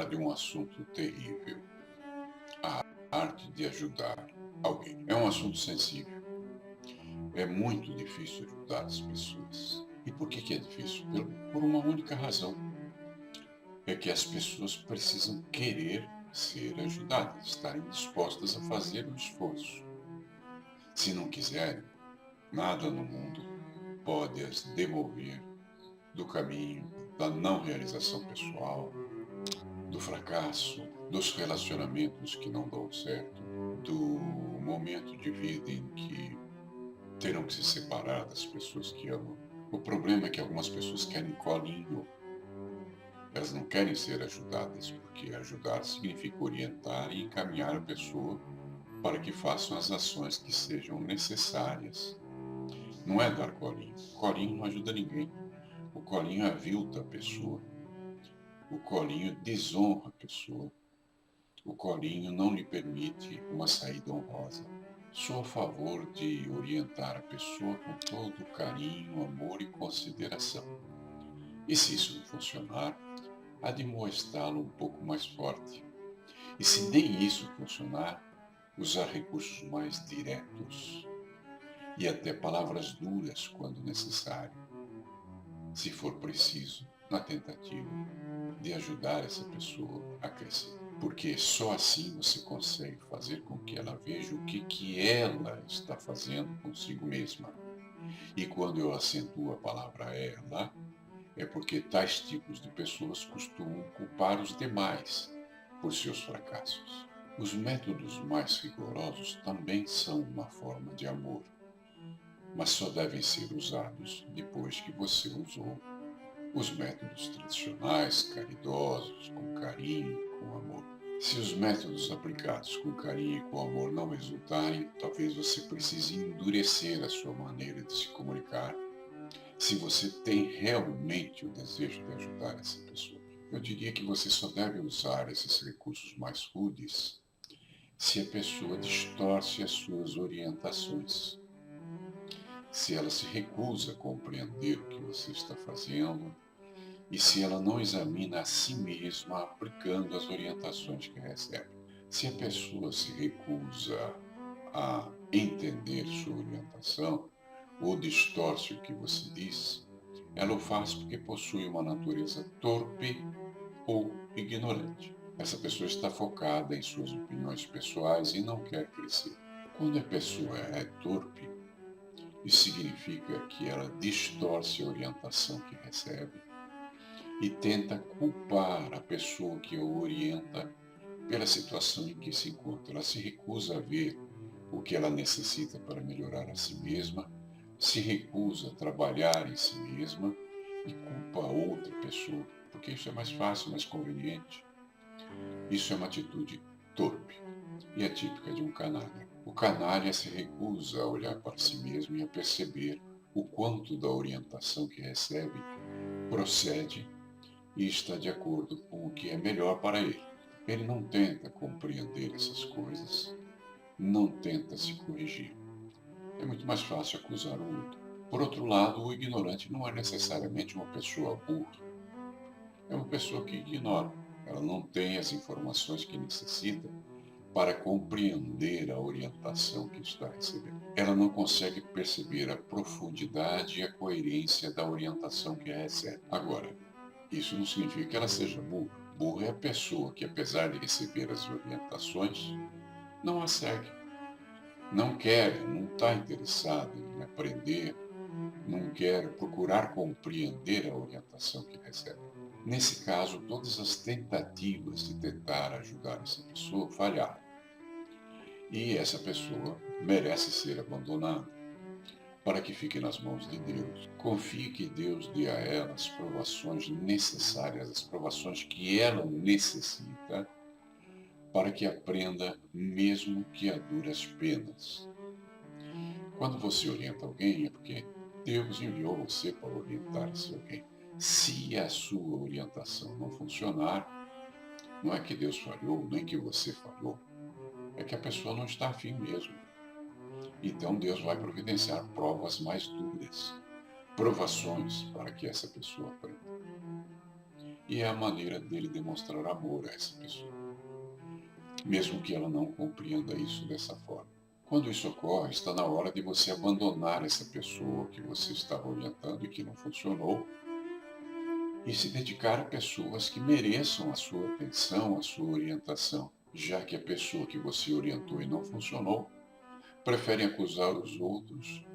de um assunto terrível, a arte de ajudar alguém. É um assunto sensível. É muito difícil ajudar as pessoas. E por que é difícil? Por uma única razão. É que as pessoas precisam querer ser ajudadas, estarem dispostas a fazer o esforço. Se não quiserem, nada no mundo pode as demover do caminho da não realização pessoal, do fracasso, dos relacionamentos que não dão certo, do momento de vida em que terão que se separar das pessoas que amam. O problema é que algumas pessoas querem colinho. Elas não querem ser ajudadas, porque ajudar significa orientar e encaminhar a pessoa para que façam as ações que sejam necessárias. Não é dar colinho. Colinho não ajuda ninguém. O colinho avilta a pessoa. O colinho desonra a pessoa. O colinho não lhe permite uma saída honrosa. Sou a favor de orientar a pessoa com todo carinho, amor e consideração. E se isso não funcionar, admoestá-lo um pouco mais forte. E se nem isso funcionar, usar recursos mais diretos e até palavras duras quando necessário, se for preciso, na tentativa de ajudar essa pessoa a crescer. Porque só assim você consegue fazer com que ela veja o que ela está fazendo consigo mesma. E quando eu acentuo a palavra ela, é porque tais tipos de pessoas costumam culpar os demais por seus fracassos. Os métodos mais rigorosos também são uma forma de amor, mas só devem ser usados depois que você usou os métodos tradicionais, caridosos, com carinho, com amor. Se os métodos aplicados com carinho e com amor não resultarem, talvez você precise endurecer a sua maneira de se comunicar, se você tem realmente o desejo de ajudar essa pessoa. Eu diria que você só deve usar esses recursos mais rudes se a pessoa distorce as suas orientações, se ela se recusa a compreender o que você está fazendo e se ela não examina a si mesma aplicando as orientações que recebe. Se a pessoa se recusa a entender sua orientação ou distorce o que você diz, ela o faz porque possui uma natureza torpe ou ignorante. Essa pessoa está focada em suas opiniões pessoais e não quer crescer. Quando a pessoa é torpe, isso significa que ela distorce a orientação que recebe e tenta culpar a pessoa que a orienta pela situação em que se encontra. Ela se recusa a ver o que ela necessita para melhorar a si mesma, se recusa a trabalhar em si mesma e culpa a outra pessoa, porque isso é mais fácil, mais conveniente. Isso é uma atitude torpe e é típica de um canalha. O canalha se recusa a olhar para si mesmo e a perceber o quanto da orientação que recebe procede e está de acordo com o que é melhor para ele. Ele não tenta compreender essas coisas, não tenta se corrigir. É muito mais fácil acusar o outro. Por outro lado, o ignorante não é necessariamente uma pessoa burra. É uma pessoa que ignora. Ela não tem as informações que necessita para compreender a orientação que está recebendo. Ela não consegue perceber a profundidade e a coerência da orientação que recebe. Agora, isso não significa que ela seja burra. Burra é a pessoa que, apesar de receber as orientações, não a segue. Não quer, não está interessada em aprender, não quer procurar compreender a orientação que recebe. Nesse caso, todas as tentativas de tentar ajudar essa pessoa falharam. E essa pessoa merece ser abandonada para que fique nas mãos de Deus. Confie que Deus dê a ela as provações necessárias, as provações que ela necessita para que aprenda, mesmo que a duras penas. Quando você orienta alguém, é porque Deus enviou você para orientar esse alguém. Se a sua orientação não funcionar, não é que Deus falhou, nem que você falhou, é que a pessoa não está afim mesmo. Então Deus vai providenciar provas mais duras, provações para que essa pessoa aprenda. e é a maneira dele demonstrar amor a essa pessoa, mesmo que ela não compreenda isso dessa forma. Quando isso ocorre, está na hora de você abandonar essa pessoa que você estava orientando e que não funcionou e se dedicar a pessoas que mereçam a sua atenção, a sua orientação, já que a pessoa que você orientou e não funcionou prefere acusar os outros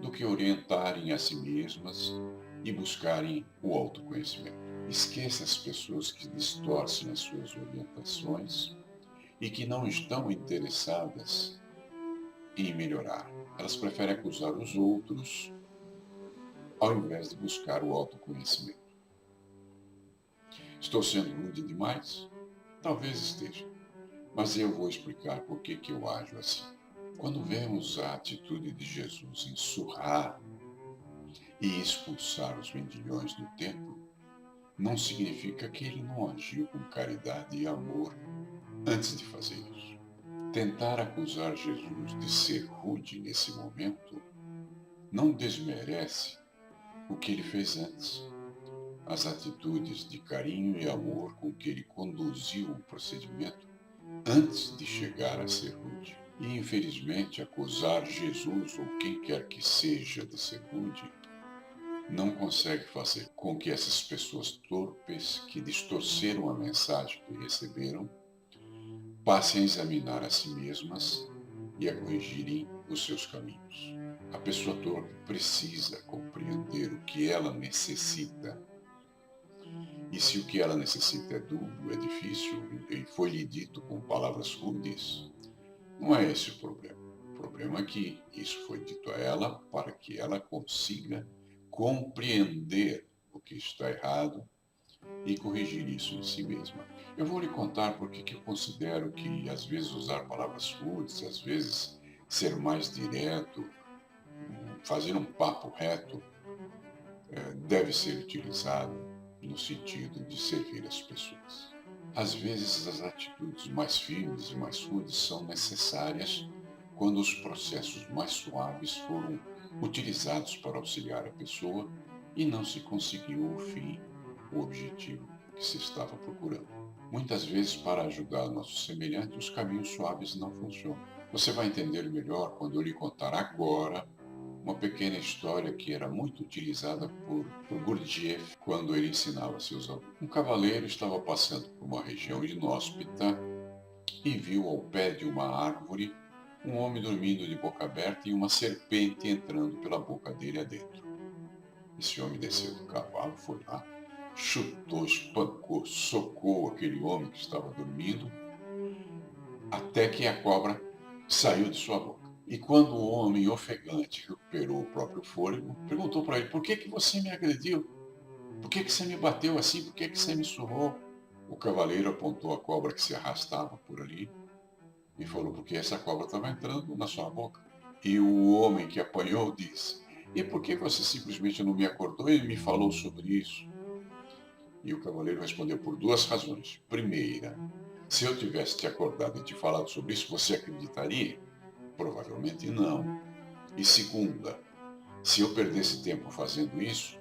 do que orientarem a si mesmas e buscarem o autoconhecimento. Esqueça as pessoas que distorcem as suas orientações e que não estão interessadas em melhorar. Elas preferem acusar os outros ao invés de buscar o autoconhecimento. Estou sendo rude demais? Talvez esteja, mas eu vou explicar por que eu ajo assim. Quando vemos a atitude de Jesus em surrar e expulsar os vendilhões do templo, não significa que ele não agiu com caridade e amor antes de fazer isso. Tentar acusar Jesus de ser rude nesse momento não desmerece o que ele fez antes, as atitudes de carinho e amor com que ele conduziu o procedimento antes de chegar a ser rude. E, infelizmente, acusar Jesus ou quem quer que seja de ser rude não consegue fazer com que essas pessoas torpes que distorceram a mensagem que receberam passem a examinar a si mesmas e a corrigirem os seus caminhos. A pessoa torpe precisa compreender o que ela necessita. E se o que ela necessita é duro, é difícil e foi-lhe dito com palavras rudes, não é esse o problema. O problema é que isso foi dito a ela para que ela consiga compreender o que está errado e corrigir isso em si mesma. Eu vou lhe contar por que eu considero que, às vezes, usar palavras rudes, às vezes, ser mais direto, fazer um papo reto, deve ser utilizado no sentido de servir as pessoas. Às vezes, as atitudes mais firmes e mais rudes são necessárias quando os processos mais suaves foram utilizados para auxiliar a pessoa e não se conseguiu o fim, o objetivo que se estava procurando. Muitas vezes, para ajudar nossos semelhantes, os caminhos suaves não funcionam. Você vai entender melhor quando eu lhe contar agora uma pequena história que era muito utilizada por Gurdjieff quando ele ensinava seus alunos. Um cavaleiro estava passando por uma região inóspita e viu ao pé de uma árvore um homem dormindo de boca aberta e uma serpente entrando pela boca dele adentro. Esse homem desceu do cavalo, foi lá, chutou, espancou, socou aquele homem que estava dormindo, até que a cobra saiu de sua boca. E quando o homem ofegante recuperou o próprio fôlego, perguntou para ele: por que você me agrediu? Por que você me bateu assim? Por que você me surrou? O cavaleiro apontou a cobra que se arrastava por ali e falou: porque essa cobra estava entrando na sua boca. E o homem que apanhou disse: e por que você simplesmente não me acordou e me falou sobre isso? E o cavaleiro respondeu: por duas razões. Primeira, se eu tivesse te acordado e te falado sobre isso, você acreditaria? Provavelmente não. E segunda, se eu perdesse tempo fazendo isso,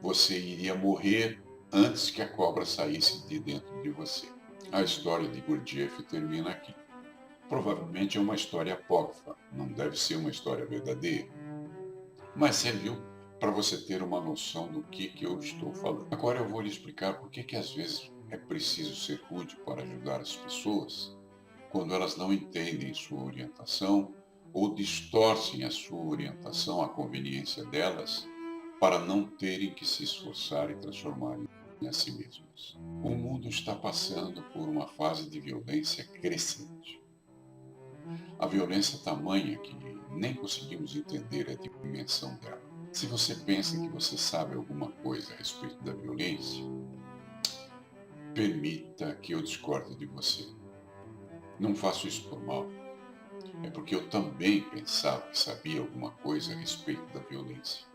você iria morrer antes que a cobra saísse de dentro de você. A história de Gurdjieff termina aqui. Provavelmente é uma história apócrifa, não deve ser uma história verdadeira, mas serviu para você ter uma noção do que eu estou falando. Agora eu vou lhe explicar por que às vezes é preciso ser rude para ajudar as pessoas quando elas não entendem sua orientação ou distorcem a sua orientação à conveniência delas para não terem que se esforçar e transformarem a si mesmas. O mundo está passando por uma fase de violência crescente. A violência tamanha que nem conseguimos entender a dimensão dela. Se você pensa que você sabe alguma coisa a respeito da violência, permita que eu discorde de você. Não faço isso por mal. É porque eu também pensava que sabia alguma coisa a respeito da violência.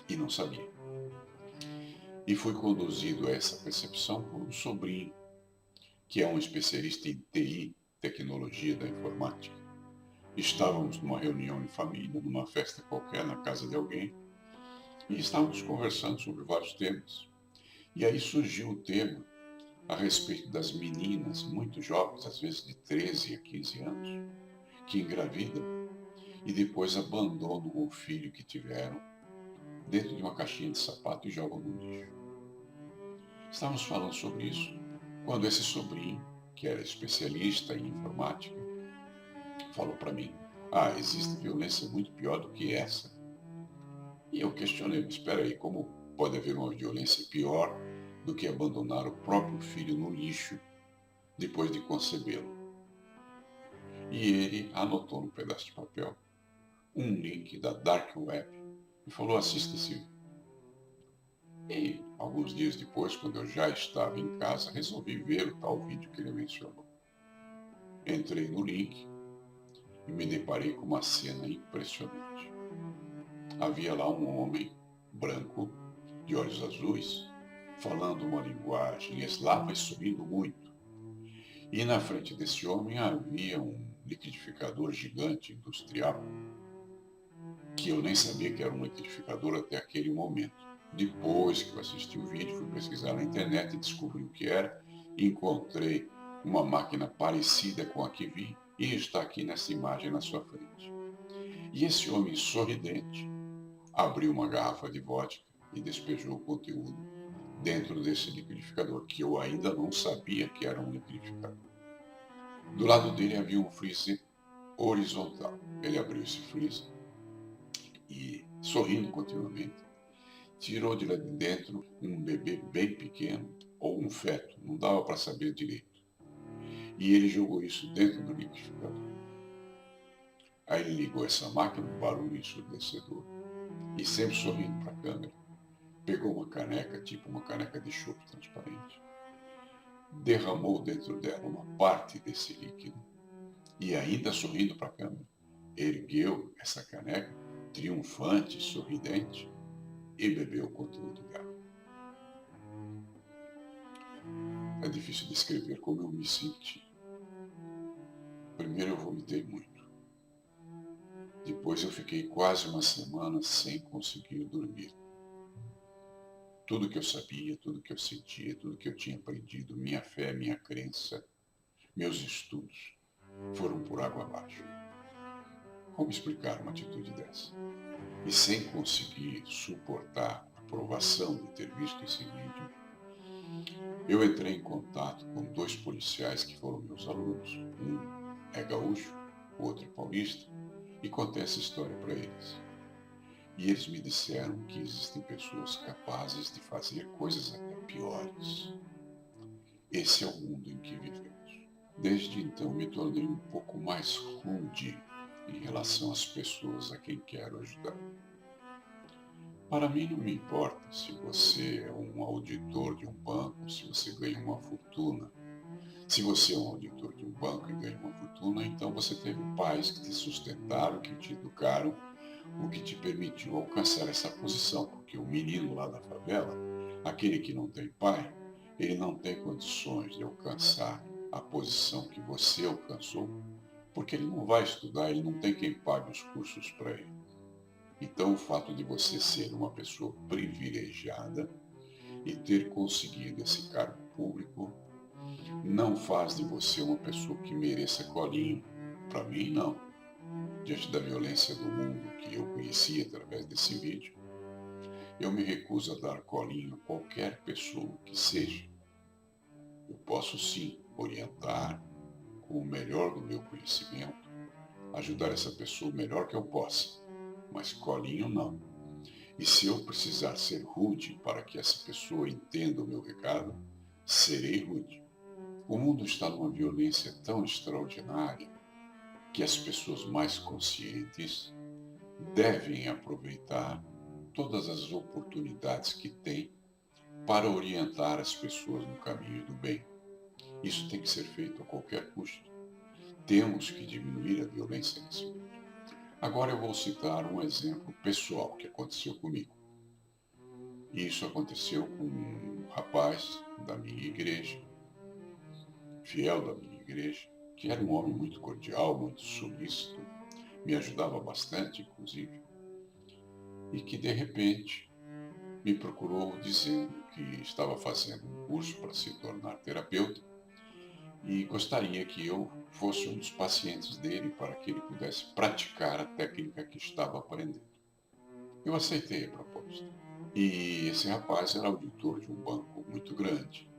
E não sabia. E fui conduzido a essa percepção por um sobrinho, que é um especialista em TI, tecnologia da informática. Estávamos numa reunião em família, numa festa qualquer, na casa de alguém, e estávamos conversando sobre vários temas. E aí surgiu o tema a respeito das meninas muito jovens, às vezes de 13 a 15 anos, que engravidam e depois abandonam o filho que tiveram dentro de uma caixinha de sapato e jogam no lixo. Estávamos falando sobre isso quando esse sobrinho, que era especialista em informática, falou para mim: existe violência muito pior do que essa. E eu questionei: mas espera aí, como pode haver uma violência pior do que abandonar o próprio filho no lixo depois de concebê-lo? E ele anotou no pedaço de papel um link da Dark Web e falou: assista esse vídeo. E alguns dias depois, quando eu já estava em casa, resolvi ver o tal vídeo que ele mencionou. Entrei no link e me deparei com uma cena impressionante. Havia lá um homem branco, de olhos azuis, falando uma linguagem eslava e sorrindo muito. E na frente desse homem havia um liquidificador gigante industrial, que eu nem sabia que era um liquidificador até aquele momento. Depois que eu assisti o vídeo, fui pesquisar na internet e descobri o que era, e encontrei uma máquina parecida com a que vi e está aqui nessa imagem na sua frente. E esse homem sorridente abriu uma garrafa de vodka e despejou o conteúdo dentro desse liquidificador, que eu ainda não sabia que era um liquidificador. Do lado dele havia um freezer horizontal. Ele abriu esse freezer e, sorrindo continuamente, tirou de lá de dentro um bebê bem pequeno, ou um feto, não dava para saber direito. E ele jogou isso dentro do liquidificador. Aí ele ligou essa máquina, um barulho ensurdecedor, e sempre sorrindo para a câmera, pegou uma caneca, tipo uma caneca de chope transparente, derramou dentro dela uma parte desse líquido, e ainda sorrindo para a câmera, ergueu essa caneca, triunfante, sorridente, e bebeu o conteúdo dela. É difícil descrever como eu me senti. Primeiro eu vomitei muito. Depois eu fiquei quase uma semana sem conseguir dormir. Tudo que eu sabia, tudo que eu sentia, tudo que eu tinha aprendido, minha fé, minha crença, meus estudos, foram por água abaixo. Como explicar uma atitude dessa? E sem conseguir suportar a provação de ter visto esse vídeo, eu entrei em contato com 2 policiais que foram meus alunos. Um é gaúcho, o outro é paulista, e contei essa história para eles. E eles me disseram que existem pessoas capazes de fazer coisas até piores. Esse é o mundo em que vivemos. Desde então me tornei um pouco mais rude em relação às pessoas a quem quero ajudar. Para mim não me importa se você é um auditor de um banco, se você ganha uma fortuna. Se você é um auditor de um banco e ganha uma fortuna, então você teve pais que te sustentaram, que te educaram, o que te permitiu alcançar essa posição. Porque o menino lá da favela, aquele que não tem pai, ele não tem condições de alcançar a posição que você alcançou, porque ele não vai estudar, ele não tem quem pague os cursos para ele. Então, o fato de você ser uma pessoa privilegiada e ter conseguido esse cargo público não faz de você uma pessoa que mereça colinho. Para mim, não. Diante da violência do mundo que eu conheci através desse vídeo, eu me recuso a dar colinho a qualquer pessoa que seja. Eu posso sim orientar com o melhor do meu conhecimento, ajudar essa pessoa o melhor que eu possa, mas colinho não. E se eu precisar ser rude para que essa pessoa entenda o meu recado, serei rude. O mundo está numa violência tão extraordinária que as pessoas mais conscientes devem aproveitar todas as oportunidades que têm para orientar as pessoas no caminho do bem. Isso tem que ser feito a qualquer custo. Temos que diminuir a violência nesse mundo. Agora eu vou citar um exemplo pessoal que aconteceu comigo. Isso aconteceu com um rapaz da minha igreja, fiel da minha igreja, que era um homem muito cordial, muito solícito, me ajudava bastante, inclusive, e que de repente me procurou dizendo que estava fazendo um curso para se tornar terapeuta e gostaria que eu fosse um dos pacientes dele para que ele pudesse praticar a técnica que estava aprendendo. Eu aceitei a proposta. E esse rapaz era auditor de um banco muito grande.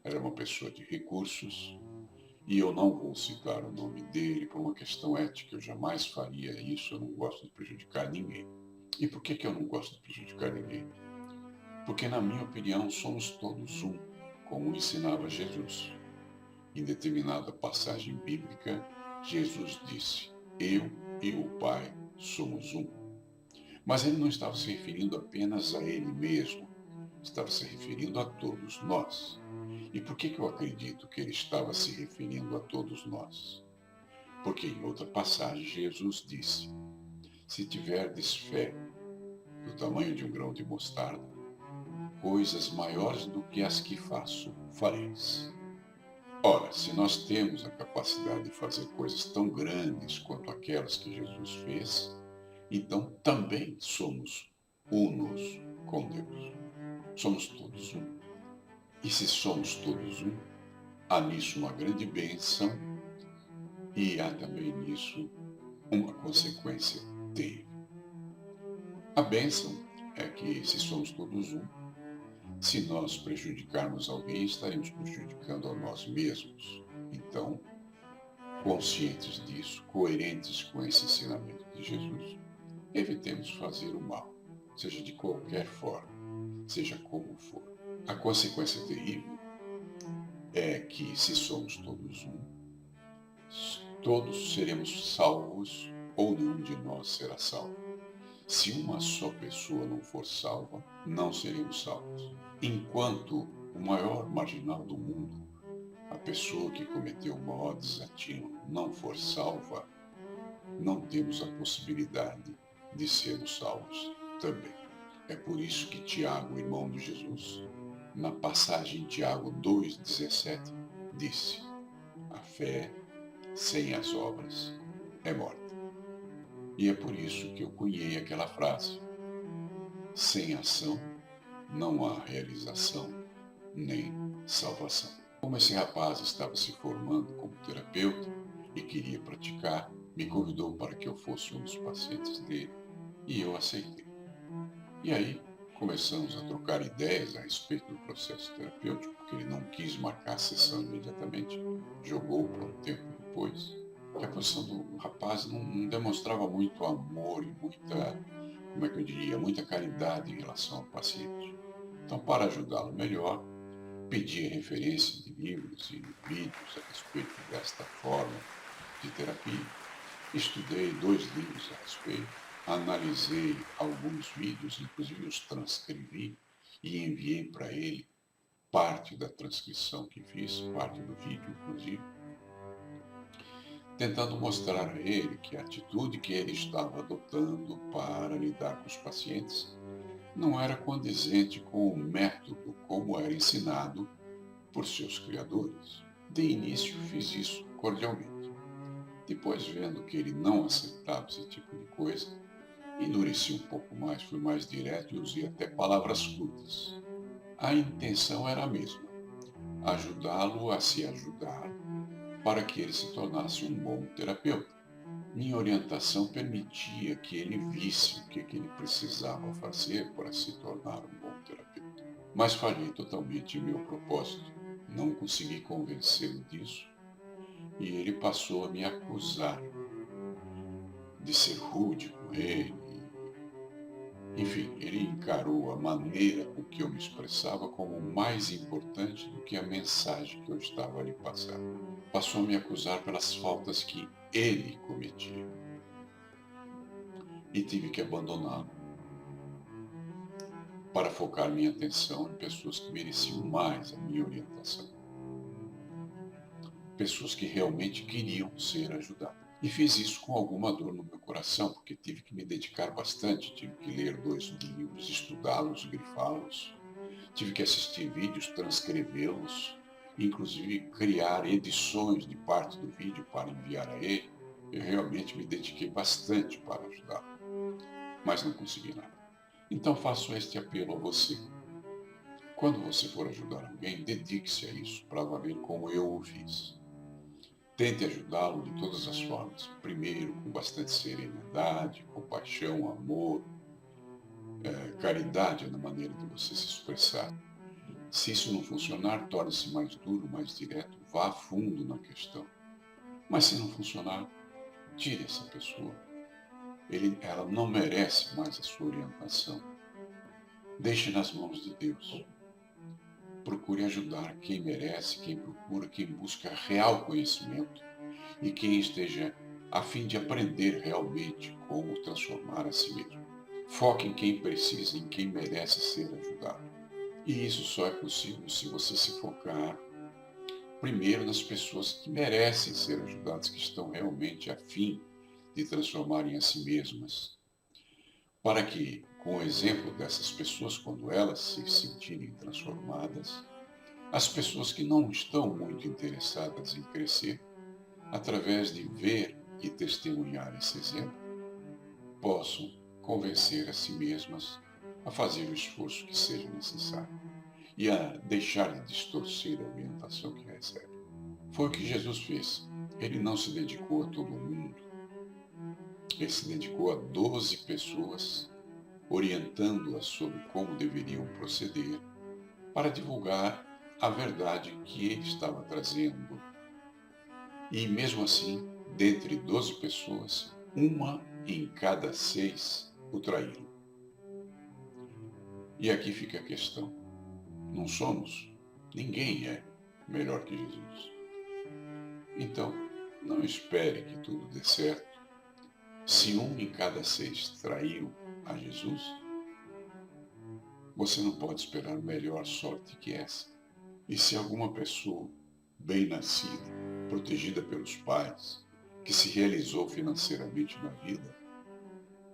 Era uma pessoa de recursos. E eu não vou citar o nome dele por uma questão ética. Eu jamais faria isso. Eu não gosto de prejudicar ninguém. E por que eu não gosto de prejudicar ninguém? Porque, na minha opinião, somos todos um, como ensinava Jesus. Em determinada passagem bíblica, Jesus disse: Eu e o Pai somos um. Mas ele não estava se referindo apenas a ele mesmo, estava se referindo a todos nós. E por que eu acredito que ele estava se referindo a todos nós? Porque em outra passagem Jesus disse: Se tiverdes fé do tamanho de um grão de mostarda, coisas maiores do que as que faço, fareis. Ora, se nós temos a capacidade de fazer coisas tão grandes quanto aquelas que Jesus fez, então também somos unos com Deus. Somos todos um. E se somos todos um, há nisso uma grande bênção e há também nisso uma consequência terrível. A bênção é que se somos todos um, se nós prejudicarmos alguém, estaremos prejudicando a nós mesmos. Então, conscientes disso, coerentes com esse ensinamento de Jesus, evitemos fazer o mal, seja de qualquer forma, seja como for. A consequência terrível é que, se somos todos um, todos seremos salvos ou nenhum de nós será salvo. Se uma só pessoa não for salva, não seremos salvos. Enquanto o maior marginal do mundo, a pessoa que cometeu o maior desatino, não for salva, não temos a possibilidade de sermos salvos também. É por isso que Tiago, irmão de Jesus, na passagem em Tiago 2,17, disse: a fé sem as obras é morta. E é por isso que eu cunhei aquela frase: sem ação não há realização nem salvação. Como esse rapaz estava se formando como terapeuta e queria praticar, me convidou para que eu fosse um dos pacientes dele e eu aceitei. E aí começamos a trocar ideias a respeito do processo terapêutico, porque ele não quis marcar a sessão imediatamente, jogou para um tempo depois. Que a posição do rapaz não demonstrava muito amor e muita, como é que eu diria, muita caridade em relação ao paciente. Então, para ajudá-lo melhor, pedi referência de livros e vídeos a respeito desta forma de terapia. Estudei 2 livros a respeito, analisei alguns vídeos, inclusive os transcrevi e enviei para ele parte da transcrição que fiz, parte do vídeo, inclusive, tentando mostrar a ele que a atitude que ele estava adotando para lidar com os pacientes não era condizente com o método como era ensinado por seus criadores. De início fiz isso cordialmente. Depois, vendo que ele não aceitava esse tipo de coisa, endureci um pouco mais, fui mais direto e usei até palavras curtas. A intenção era a mesma: ajudá-lo a se ajudar para que ele se tornasse um bom terapeuta. Minha orientação permitia que ele visse o que ele precisava fazer para se tornar um bom terapeuta. Mas falhei totalmente em meu propósito. Não consegui convencê-lo disso e ele passou a me acusar de ser rude com ele. Enfim, ele encarou a maneira com que eu me expressava como mais importante do que a mensagem que eu estava a lhe passar. Passou a me acusar pelas faltas que ele cometia. E tive que abandoná-lo para focar minha atenção em pessoas que mereciam mais a minha orientação. Pessoas que realmente queriam ser ajudadas. E fiz isso com alguma dor no meu coração, porque tive que me dedicar bastante, tive que ler 2 livros, estudá-los, grifá-los, tive que assistir vídeos, transcrevê-los, inclusive criar edições de parte do vídeo para enviar a ele. Eu realmente me dediquei bastante para ajudá-lo, mas não consegui nada. Então faço este apelo a você. Quando você for ajudar alguém, dedique-se a isso, para valer como eu o fiz. Tente ajudá-lo de todas as formas. Primeiro, com bastante serenidade, compaixão, amor, caridade na maneira de você se expressar. Se isso não funcionar, torne-se mais duro, mais direto, vá a fundo na questão. Mas se não funcionar, tire essa pessoa. Ela não merece mais a sua orientação. Deixe nas mãos de Deus. Procure ajudar quem merece, quem procura, quem busca real conhecimento e quem esteja a fim de aprender realmente como transformar a si mesmo. Foque em quem precisa, em quem merece ser ajudado. E isso só é possível se você se focar primeiro nas pessoas que merecem ser ajudadas, que estão realmente a fim de transformarem a si mesmas, para que, com o exemplo dessas pessoas, quando elas se sentirem transformadas, as pessoas que não estão muito interessadas em crescer, através de ver e testemunhar esse exemplo, possam convencer a si mesmas a fazer o esforço que seja necessário e a deixar de distorcer a orientação que recebe. Foi o que Jesus fez. Ele não se dedicou a todo mundo. Ele se dedicou a 12 pessoas, orientando-as sobre como deveriam proceder para divulgar a verdade que ele estava trazendo. E mesmo assim, dentre 12 pessoas, uma em cada 6 o traíram. E aqui fica a questão. Não somos? Ninguém é melhor que Jesus. Então, não espere que tudo dê certo. Se um em cada 6 traiu a Jesus, você não pode esperar melhor sorte que essa. E se alguma pessoa bem nascida, protegida pelos pais, que se realizou financeiramente na vida,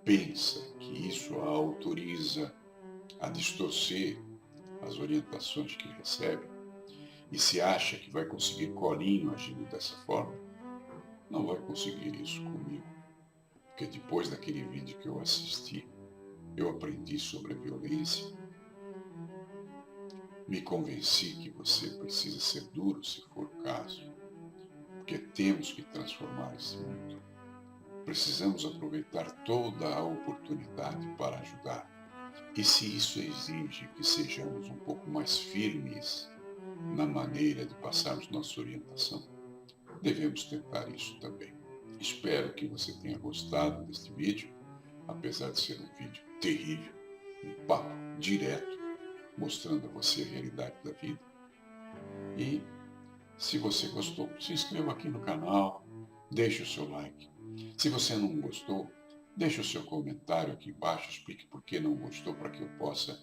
pensa que isso a autoriza a distorcer as orientações que recebe e se acha que vai conseguir colinho agindo dessa forma, não vai conseguir isso comigo. Porque depois daquele vídeo que eu assisti, eu aprendi sobre a violência, me convenci que você precisa ser duro se for o caso, porque temos que transformar esse mundo. Precisamos aproveitar toda a oportunidade para ajudar. E se isso exige que sejamos um pouco mais firmes na maneira de passarmos nossa orientação, devemos tentar isso também. Espero que você tenha gostado deste vídeo, apesar de ser um vídeo terrível, um papo direto, mostrando a você a realidade da vida. E se você gostou, se inscreva aqui no canal, deixe o seu like. Se você não gostou, deixe o seu comentário aqui embaixo, explique por que não gostou, para que eu possa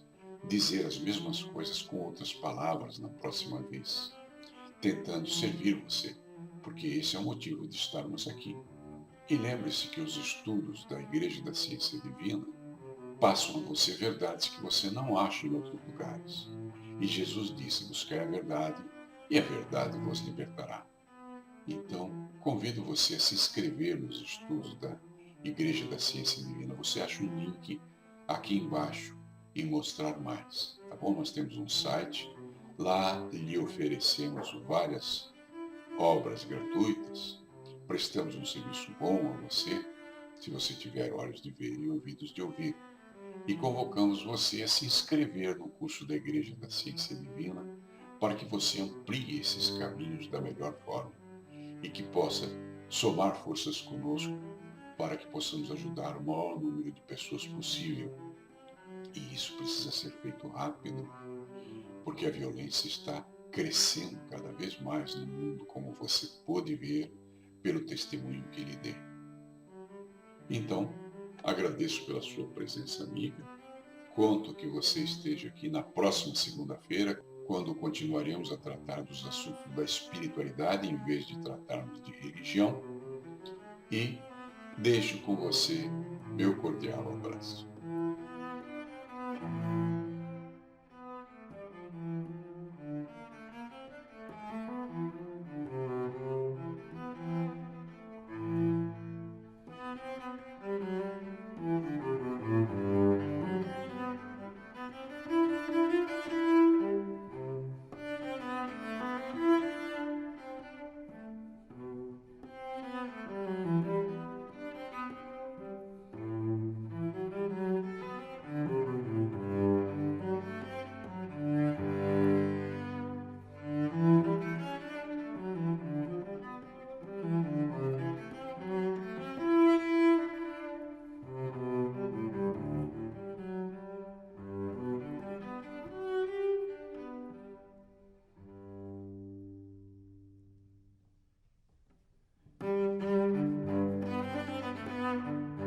dizer as mesmas coisas com outras palavras na próxima vez, tentando servir você, porque esse é o motivo de estarmos aqui. E lembre-se que os estudos da Igreja da Ciência Divina passam a você verdades que você não acha em outros lugares. E Jesus disse: buscai a verdade, e a verdade vos libertará. Então, convido você a se inscrever nos estudos da Igreja da Ciência Divina. Você acha um link aqui embaixo em mostrar mais, tá bom? Nós temos um site, lá lhe oferecemos várias obras gratuitas, prestamos um serviço bom a você, se você tiver olhos de ver e ouvidos de ouvir, e convocamos você a se inscrever no curso da Igreja da Ciência Divina para que você amplie esses caminhos da melhor forma e que possa somar forças conosco para que possamos ajudar o maior número de pessoas possível. E isso precisa ser feito rápido, porque a violência está crescendo cada vez mais no mundo, como você pôde ver pelo testemunho que lhe dei. Então, agradeço pela sua presença amiga. Conto que você esteja aqui na próxima segunda-feira, quando continuaremos a tratar dos assuntos da espiritualidade em vez de tratarmos de religião. E deixo com você meu cordial abraço.